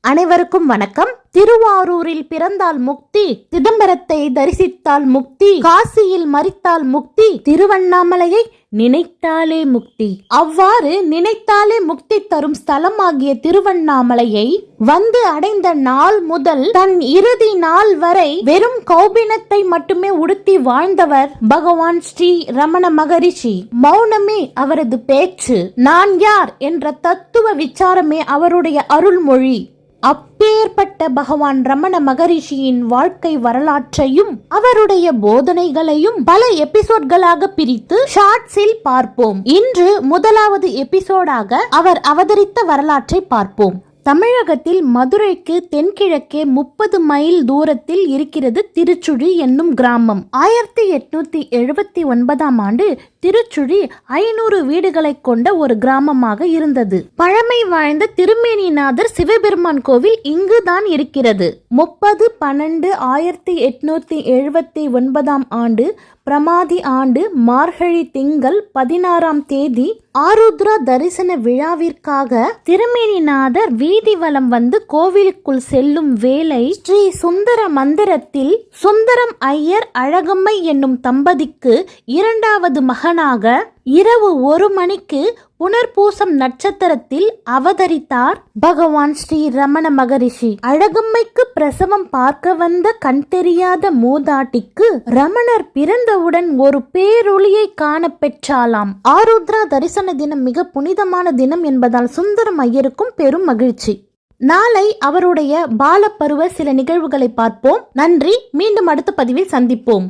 அனைவருக்கும் வணக்கம். திருவாரூரில் பிறந்தால் முக்தி, சிதம்பரத்தை தரிசித்தால் முக்தி, காசியில் மரித்தால் முக்தி, திருவண்ணாமலையை நினைத்தாலே முக்தி. அவ்வாறு நினைத்தாலே முக்தி தரும் ஸ்தலமாகிய திருவண்ணாமலையை வந்து அடைந்த நாள் முதல் தன் இறுதி நாள் வரை வெறும் கௌபினத்தை மட்டுமே உடுத்தி வாழ்ந்தவர் பகவான் ஸ்ரீ ரமண மகரிஷி. மௌனமே அவரது பேச்சு, நான் யார் என்ற தத்துவ விசாரமே அவருடைய அருள்மொழி. அப்பேற்பட்ட பகவான் ரமண மகரிஷியின் வாழ்க்கை வரலாற்றையும் அவருடைய போதனைகளையும் பல எபிசோட்களாக பிரித்து ஷார்ட்ஸில் பார்ப்போம். இன்று முதலாவது எபிசோடாக அவர் அவதரித்த வரலாற்றை பார்ப்போம். தமிழகத்தில் மதுரைக்கு தென்கிழக்கே 30 மைல் தூரத்தில் இருக்கிறது திருச்சுழி என்னும் கிராமம். 1879 ஆண்டு திருச்சுழி 500 வீடுகளை கொண்ட ஒரு கிராமமாக இருந்தது. பழமை வாய்ந்த திருமேனிநாதர் சிவபெருமான் கோவில் இங்குதான் இருக்கிறது. 30/12/1879 ஆண்டு பிரமாதி ஆண்டு மார்கழி திங்கள் 16ஆம் தேதி ஆருத்ரா தரிசன விழாவிற்காக திருமேனிநாதர் வீதி வலம் வந்து கோவிலுக்குள் செல்லும் வேளை ஸ்ரீ சுந்தர மந்திரத்தில் சுந்தரம் ஐயர் அழகம்மை என்னும் தம்பதிக்கு 2வது மகனாக இரவு 1 மணிக்கு புனர்பூசம் நட்சத்திரத்தில் அவதரித்தார் பகவான் ஸ்ரீ ரமண மகரிஷி. அழகம்மைக்கு பிரசவம் பார்க்க வந்த கண் தெரியாத மூதாட்டிக்கு ரமணர் பிறந்தவுடன் ஒரு பேரொளியை காண பெற்றாலாம். ஆருத்ரா தரிசன தினம் மிக புனிதமான தினம் என்பதால் சுந்தரம் ஐயருக்கும் பெரும் மகிழ்ச்சி. நாளை அவருடைய பாலப்பருவ சில நிகழ்வுகளை பார்ப்போம். நன்றி. மீண்டும் அடுத்த பதிவில் சந்திப்போம்.